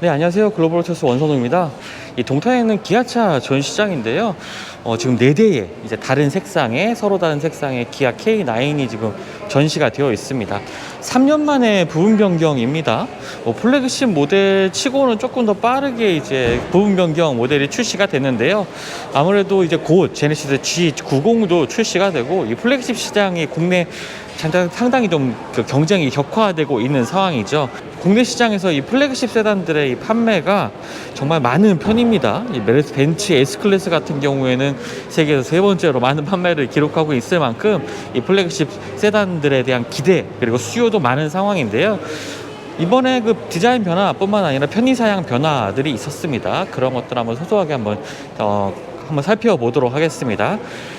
네, 안녕하세요. 글로벌로터스 원선우입니다. 이 동탄에 있는 기아차 전시장인데요. 지금 4대의 이제 다른 색상의, 서로 다른 색상의 기아 K9이 지금 전시가 되어 있습니다. 3년 만에 부분 변경입니다. 플래그십 모델 치고는 조금 더 빠르게 이제 부분 변경 모델이 출시가 됐는데요. 아무래도 이제 곧 제네시스 G90도 출시가 되고, 이 플래그십 시장이 국내 상당히 좀 경쟁이 격화되고 있는 상황이죠. 국내 시장에서 이 플래그십 세단들의 이 판매가 정말 많은 편입니다. 이 메르스 벤츠 S클래스 같은 경우에는 세계에서 3번째로 많은 판매를 기록하고 있을 만큼 이 플래그십 세단들에 대한 기대 그리고 수요도 많은 상황인데요. 이번에 그 디자인 변화뿐만 아니라 편의사양 변화들이 있었습니다. 그런 것들 한번 소소하게 한번 살펴보도록 하겠습니다.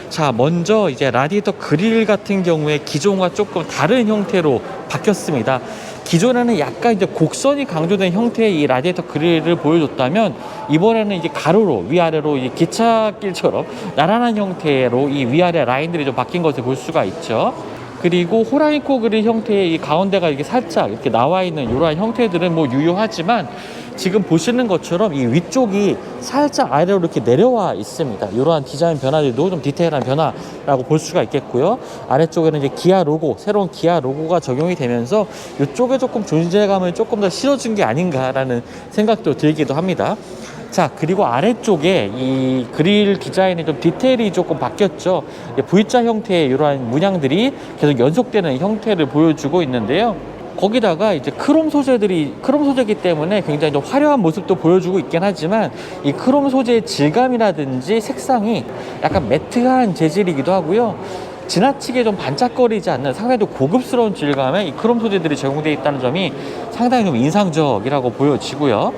자, 먼저 이제 라디에이터 그릴 같은 경우에 기존과 조금 다른 형태로 바뀌었습니다. 기존에는 약간 이제 곡선이 강조된 형태의 이 라디에이터 그릴을 보여줬다면, 이번에는 이제 가로로 위아래로 이 기찻길처럼 나란한 형태로 이 위아래 라인들이 좀 바뀐 것을 볼 수가 있죠. 그리고 호라이코 그릴 형태의 이 가운데가 이렇게 살짝 이렇게 나와 있는 이러한 형태들은 뭐 유효하지만, 지금 보시는 것처럼 이 위쪽이 살짝 아래로 이렇게 내려와 있습니다. 이러한 디자인 변화들도 좀 디테일한 변화라고 볼 수가 있겠고요. 아래쪽에는 이제 기아 로고, 새로운 기아 로고가 적용이 되면서 이쪽에 조금 존재감을 조금 더 실어준 게 아닌가라는 생각도 들기도 합니다. 자, 그리고 아래쪽에 이 그릴 디자인의 좀 디테일이 조금 바뀌었죠. V자 형태의 이러한 문양들이 계속 연속되는 형태를 보여주고 있는데요. 거기다가 이제 크롬 소재이기 때문에 굉장히 좀 화려한 모습도 보여주고 있긴 하지만, 이 크롬 소재의 질감이라든지 색상이 약간 매트한 재질이기도 하고요. 지나치게 좀 반짝거리지 않는 상당히 좀 고급스러운 질감의 이 크롬 소재들이 적용되어 있다는 점이 상당히 좀 인상적이라고 보여지고요.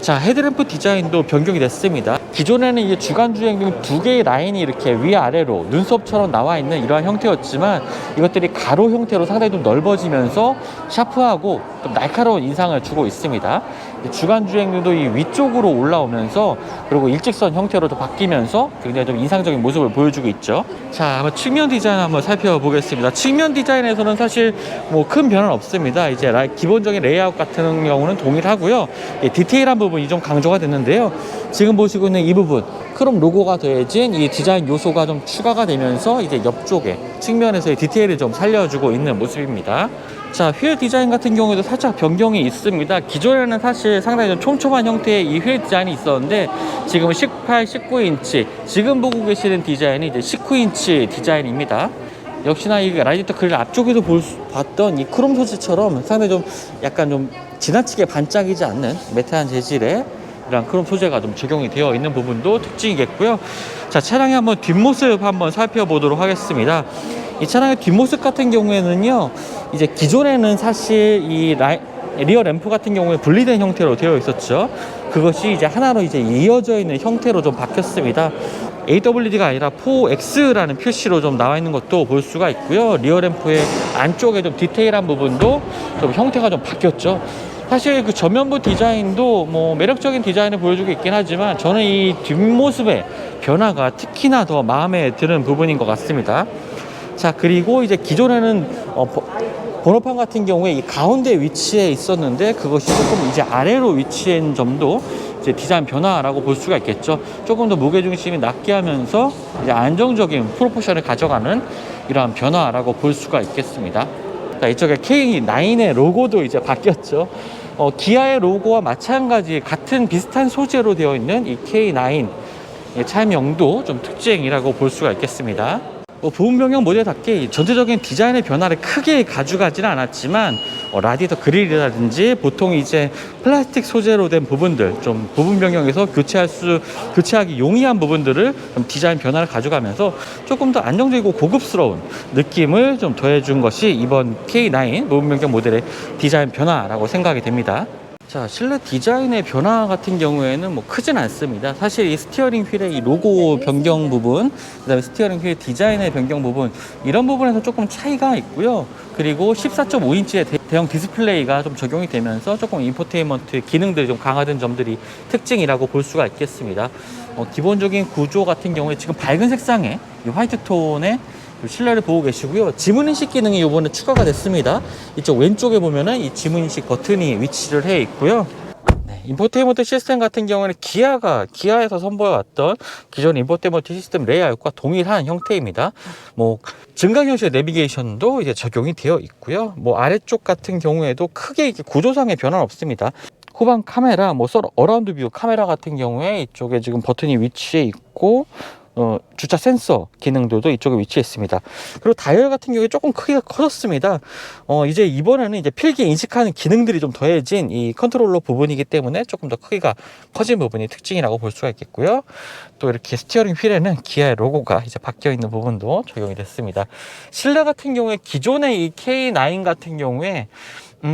자, 헤드램프 디자인도 변경이 됐습니다. 기존에는 이제 주간 주행등 2개의 라인이 이렇게 위아래로 눈썹처럼 나와 있는 이러한 형태였지만, 이것들이 가로 형태로 상당히 좀 넓어지면서 샤프하고 좀 날카로운 인상을 주고 있습니다. 주간 주행등도 이 위쪽으로 올라오면서, 그리고 일직선 형태로 좀 바뀌면서 굉장히 좀 인상적인 모습을 보여주고 있죠. 자, 한번 측면 디자인 한번 살펴보겠습니다. 측면 디자인에서는 사실 뭐 큰 변화는 없습니다. 이제 기본적인 레이아웃 같은 경우는 동일하고요. 디테일한 부분이 좀 강조가 됐는데요. 지금 보시고 있는 이 부분, 크롬 로고가 더해진 이 디자인 요소가 좀 추가가 되면서 이제 옆쪽에 측면에서의 디테일을 좀 살려주고 있는 모습입니다. 자, 휠 디자인 같은 경우에도 살짝 변경이 있습니다. 기존에는 사실 상당히 좀 촘촘한 형태의 이 휠 디자인이 있었는데, 지금은 18, 19인치, 지금 보고 계시는 디자인이 이제 19인치 디자인입니다. 역시나 이 라디에이터 그릴 앞쪽에서 봤던 이 크롬 소재처럼 상당히 좀 약간 좀 지나치게 반짝이지 않는 매트한 재질의 이런 크롬 소재가 좀 적용이 되어 있는 부분도 특징이겠고요. 자, 차량의 한번 뒷모습 한번 살펴보도록 하겠습니다. 이 차량의 뒷모습 같은 경우에는요, 이제 기존에는 사실 이 리어 램프 같은 경우에 분리된 형태로 되어 있었죠. 그것이 이제 하나로 이제 이어져 있는 형태로 좀 바뀌었습니다. AWD가 아니라 4X라는 표시로 좀 나와 있는 것도 볼 수가 있고요. 리어 램프의 안쪽에 좀 디테일한 부분도 좀 형태가 좀 바뀌었죠. 사실 그 전면부 디자인도 뭐 매력적인 디자인을 보여주고 있긴 하지만, 저는 이 뒷모습의 변화가 특히나 더 마음에 드는 부분인 것 같습니다. 자, 그리고 이제 기존에는 번호판 같은 경우에 이 가운데 위치에 있었는데, 그것이 조금 이제 아래로 위치한 점도 이제 디자인 변화라고 볼 수가 있겠죠. 조금 더 무게중심이 낮게 하면서 이제 안정적인 프로포션을 가져가는 이러한 변화라고 볼 수가 있겠습니다. 자, 이쪽에 K9의 로고도 이제 바뀌었죠. 기아의 로고와 마찬가지 같은 비슷한 소재로 되어 있는 이 K9 차량명도 좀 특징이라고 볼 수가 있겠습니다. 부분 변경 모델답게 전체적인 디자인의 변화를 크게 가져가지는 않았지만, 라디에이터 그릴이라든지 보통 이제 플라스틱 소재로 된 부분들, 좀 부분 변경에서 교체하기 용이한 부분들을 좀 디자인 변화를 가져가면서 조금 더 안정적이고 고급스러운 느낌을 좀 더해준 것이 이번 K9 부분 변경 모델의 디자인 변화라고 생각이 됩니다. 자, 실내 디자인의 변화 같은 경우에는 뭐 크진 않습니다. 사실 이 스티어링 휠의 이 로고 변경 부분, 그다음에 스티어링 휠 디자인의 변경 부분, 이런 부분에서 조금 차이가 있고요. 그리고 14.5인치의 대형 디스플레이가 좀 적용이 되면서 조금 인포테인먼트 기능들이 좀 강화된 점들이 특징이라고 볼 수가 있겠습니다. 기본적인 구조 같은 경우에 지금 밝은 색상의 이 화이트 톤의 실내를 보고 계시고요. 지문인식 기능이 이번에 추가가 됐습니다. 이쪽 왼쪽에 보면은 이 지문인식 버튼이 위치를 해 있고요. 네, 인포테인먼트 시스템 같은 경우에는 기아에서 선보여왔던 기존 인포테인먼트 시스템 레이아웃과 동일한 형태입니다. 뭐 증강 형식의 내비게이션도 이제 적용이 되어 있고요. 뭐 아래쪽 같은 경우에도 크게 이렇게 구조상의 변화는 없습니다. 후방 카메라, 뭐 어라운드 뷰 카메라 같은 경우에 이쪽에 지금 버튼이 위치해 있고 주차 센서 기능들도 이쪽에 위치해 있습니다. 그리고 다이얼 같은 경우에 조금 크기가 커졌습니다. 이제 이번에는 이제 필기 인식하는 기능들이 좀 더해진 이 컨트롤러 부분이기 때문에 조금 더 크기가 커진 부분이 특징이라고 볼 수가 있겠고요. 또 이렇게 스티어링 휠에는 기아의 로고가 이제 바뀌어 있는 부분도 적용이 됐습니다. 실내 같은 경우에 기존의 이 K9 같은 경우에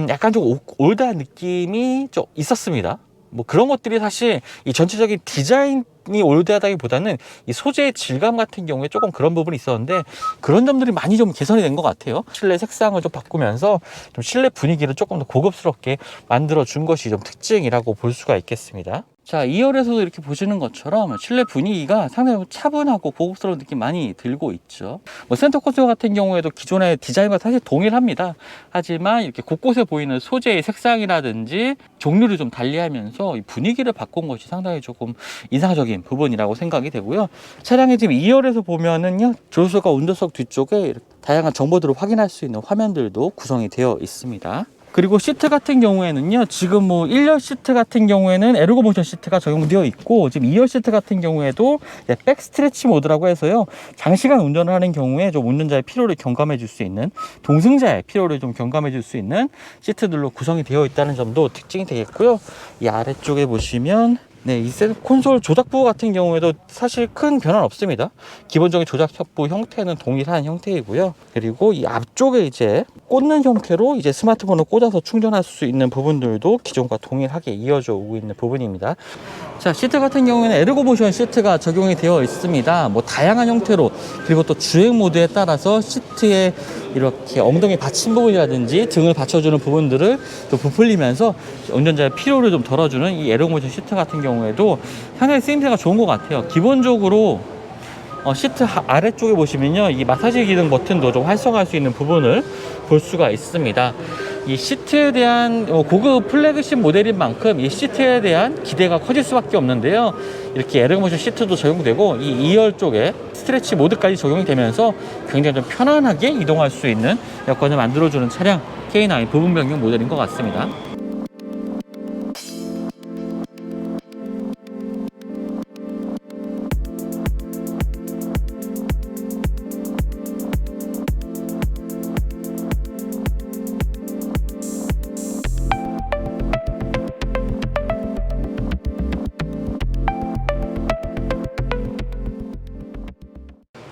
약간 좀 올드한 느낌이 좀 있었습니다. 뭐 그런 것들이 사실 이 전체적인 디자인이 올드하다기보다는 이 소재의 질감 같은 경우에 조금 그런 부분이 있었는데 그런 점들이 많이 좀 개선이 된 것 같아요. 실내 색상을 좀 바꾸면서 좀 실내 분위기를 조금 더 고급스럽게 만들어 준 것이 좀 특징이라고 볼 수가 있겠습니다. 자, 2열에서도 이렇게 보시는 것처럼 실내 분위기가 상당히 차분하고 고급스러운 느낌 많이 들고 있죠. 뭐 센터 콘솔 같은 경우에도 기존의 디자인과 사실 동일합니다. 하지만 이렇게 곳곳에 보이는 소재의 색상이라든지 종류를 좀 달리하면서 이 분위기를 바꾼 것이 상당히 조금 인상적인 부분이라고 생각이 되고요. 차량의 지금 2열에서 보면은요, 조수석과 운전석 뒤쪽에 이렇게 다양한 정보들을 확인할 수 있는 화면들도 구성이 되어 있습니다. 그리고 시트 같은 경우에는요, 지금 뭐 1열 시트 같은 경우에는 에르고 모션 시트가 적용되어 있고, 지금 2열 시트 같은 경우에도 백 스트레치 모드라고 해서요, 장시간 운전을 하는 경우에 좀 운전자의 피로를 경감해 줄 수 있는, 동승자의 피로를 좀 경감해 줄 수 있는 시트들로 구성이 되어 있다는 점도 특징이 되겠고요. 이 아래쪽에 보시면 네, 이 센터 콘솔 조작부 같은 경우에도 사실 큰 변화는 없습니다. 기본적인 조작부 형태는 동일한 형태이고요. 그리고 이 앞쪽에 이제 꽂는 형태로 이제 스마트폰을 꽂아서 충전할 수 있는 부분들도 기존과 동일하게 이어져 오고 있는 부분입니다. 자, 시트 같은 경우에는 에르고 모션 시트가 적용이 되어 있습니다. 뭐 다양한 형태로, 그리고 또 주행 모드에 따라서 시트에 이렇게 엉덩이 받침 부분이라든지 등을 받쳐주는 부분들을 또 부풀리면서 운전자의 피로를 좀 덜어주는 이 에르고 모션 시트 같은 경우에도 상당히 쓰임새가 좋은 것 같아요. 기본적으로 시트 아래쪽에 보시면요, 이 마사지 기능 버튼도 좀 활성화할 수 있는 부분을 볼 수가 있습니다. 이 시트에 대한 고급 플래그십 모델인 만큼 이 시트에 대한 기대가 커질 수밖에 없는데요. 이렇게 에르고모션 시트도 적용되고 이 2열 쪽에 스트레치 모드까지 적용이 되면서 굉장히 좀 편안하게 이동할 수 있는 여건을 만들어주는 차량 K9 부분 변경 모델인 것 같습니다.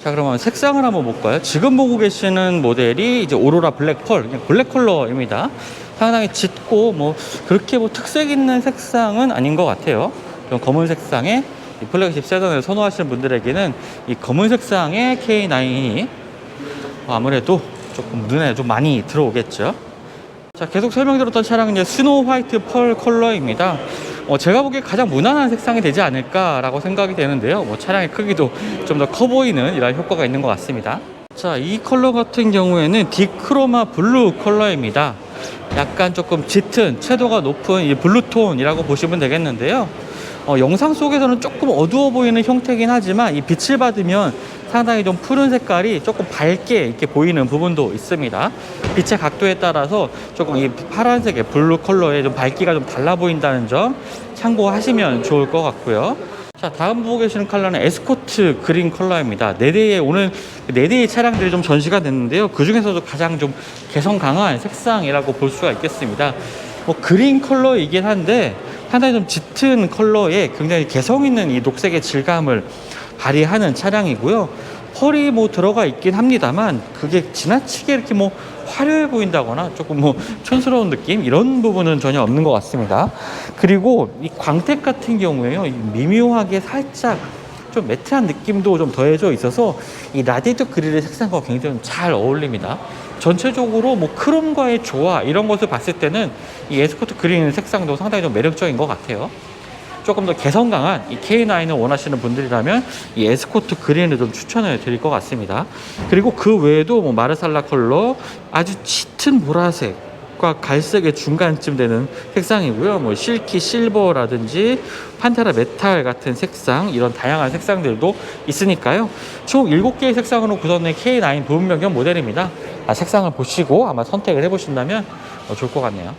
자, 그러면 색상을 한번 볼까요? 지금 보고 계시는 모델이 이제 오로라 블랙펄, 그냥 블랙 컬러입니다. 상당히 짙고 뭐 그렇게 뭐 특색 있는 색상은 아닌 것 같아요. 좀 검은 색상의 이 플래그십 세단을 선호하시는 분들에게는 이 검은 색상의 K9이 아무래도 조금 눈에 좀 많이 들어오겠죠. 자, 계속 설명드렸던 차량은 이제 스노우 화이트 펄 컬러입니다. 제가 보기에 가장 무난한 색상이 되지 않을까라고 생각이 되는데요. 뭐 차량의 크기도 좀 더 커 보이는 이런 효과가 있는 것 같습니다. 자, 이 컬러 같은 경우에는 디크로마 블루 컬러입니다. 약간 조금 짙은 채도가 높은 이 블루톤이라고 보시면 되겠는데요. 영상 속에서는 조금 어두워 보이는 형태긴 하지만 이 빛을 받으면 상당히 좀 푸른 색깔이 조금 밝게 이렇게 보이는 부분도 있습니다. 빛의 각도에 따라서 조금 이 파란색의 블루 컬러의 좀 밝기가 좀 달라 보인다는 점 참고하시면 좋을 것 같고요. 자, 다음 보고 계시는 컬러는 에스코트 그린 컬러입니다. 4대의 오늘 4대의 차량들이 좀 전시가 됐는데요. 그 중에서도 가장 좀 개성 강한 색상이라고 볼 수가 있겠습니다. 뭐 그린 컬러이긴 한데 상당히 좀 짙은 컬러에 굉장히 개성 있는 이 녹색의 질감을 발휘하는 차량이고요. 펄이 뭐 들어가 있긴 합니다만 그게 지나치게 이렇게 뭐 화려해 보인다거나 조금 뭐 촌스러운 느낌 이런 부분은 전혀 없는 것 같습니다. 그리고 이 광택 같은 경우에요, 미묘하게 살짝 좀 매트한 느낌도 좀 더해져 있어서 이 라디에이터 그릴의 색상과 굉장히 잘 어울립니다. 전체적으로 뭐 크롬과의 조화 이런 것을 봤을 때는 이 에스코트 그린 색상도 상당히 좀 매력적인 것 같아요. 조금 더 개성 강한 이 K9을 원하시는 분들이라면 이 에스코트 그린을 좀 추천을 드릴 것 같습니다. 그리고 그 외에도 뭐 마르살라 컬러, 아주 짙은 보라색 녹색과 갈색의 중간쯤 되는 색상이고요. 뭐 실키 실버라든지 판테라 메탈 같은 색상, 이런 다양한 색상들도 있으니까요. 총 7개의 색상으로 구성된 K9 부분 변경 모델입니다. 색상을 보시고 아마 선택을 해보신다면 좋을 것 같네요.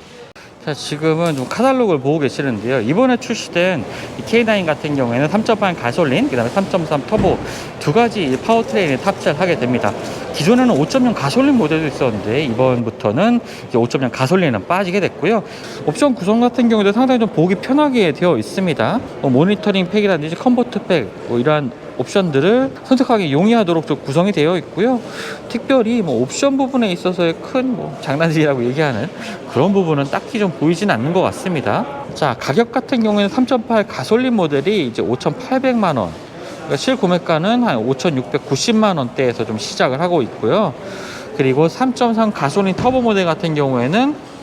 자, 지금은 좀 카탈로그를 보고 계시는데요. 이번에 출시된 이 K9 같은 경우에는 3.8 가솔린, 그 다음에 3.3 터보 두 가지 파워트레인을 탑재를 하게 됩니다. 기존에는 5.0 가솔린 모델도 있었는데 이번부터는 이제 5.0 가솔린은 빠지게 됐고요. 옵션 구성 같은 경우도 상당히 좀 보기 편하게 되어 있습니다. 모니터링 팩이라든지 컨버트 팩, 이러한 옵션들을 선택하기 용이하도록 좀 구성이 되어 있고요. 특별히 옵션 부분에 있어서의 큰 장난질이라고 얘기하는 그런 부분은 딱히 좀 보이진 않는 것 같습니다. 자, 가격 같은 경우에는 3.8 가솔린 모델이 이제 5,800만 원, 그러니까 실구매가는 한 5,690만 원대에서 좀 시작을 하고 있고요. 그리고 3.3 가솔린 터보 모델 같은 경우에는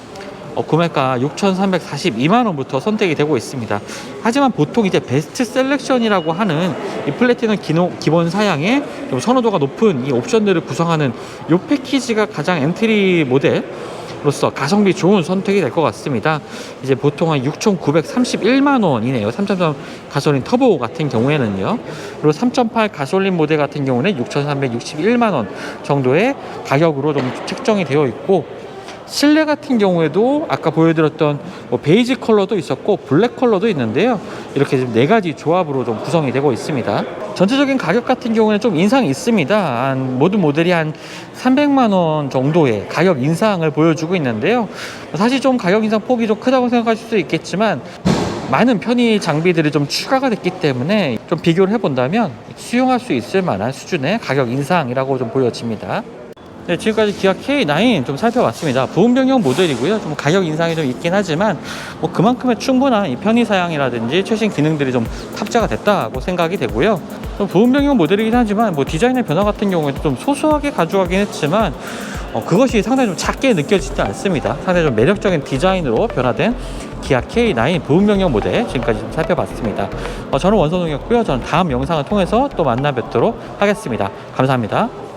구매가 6,342만 원부터 선택이 되고 있습니다. 하지만 보통 이제 베스트 셀렉션이라고 하는 이 플래티넘 기본 사양의 좀 선호도가 높은 이 옵션들을 구성하는 이 패키지가 가장 엔트리 모델로서 가성비 좋은 선택이 될 것 같습니다. 이제 보통 한 6,931만 원이네요. 3.3 가솔린 터보 같은 경우에는요. 그리고 3.8 가솔린 모델 같은 경우는 6,361만 원 정도의 가격으로 좀 책정이 되어 있고, 실내 같은 경우에도 아까 보여드렸던 베이지 컬러도 있었고 블랙 컬러도 있는데요. 이렇게 지금 4가지 조합으로 좀 구성이 되고 있습니다. 전체적인 가격 같은 경우에는 좀 인상이 있습니다. 모든 모델이 한 300만 원 정도의 가격 인상을 보여주고 있는데요. 사실 좀 가격 인상 폭이 좀 크다고 생각하실 수 있겠지만 많은 편의 장비들이 좀 추가가 됐기 때문에 좀 비교를 해본다면 수용할 수 있을 만한 수준의 가격 인상이라고 좀 보여집니다. 네, 지금까지 기아 K9 좀 살펴봤습니다. 부분 변경 모델이고요. 좀 가격 인상이 좀 있긴 하지만 그만큼의 충분한 이 편의 사양이라든지 최신 기능들이 좀 탑재가 됐다고 생각이 되고요. 좀 부분 변경 모델이긴 하지만 디자인의 변화 같은 경우에도 좀 소소하게 가져가긴 했지만 그것이 상당히 좀 작게 느껴지지 않습니다. 상당히 좀 매력적인 디자인으로 변화된 기아 K9 부분 변경 모델 지금까지 좀 살펴봤습니다. 저는 원선웅이었고요. 저는 다음 영상을 통해서 또 만나 뵙도록 하겠습니다. 감사합니다.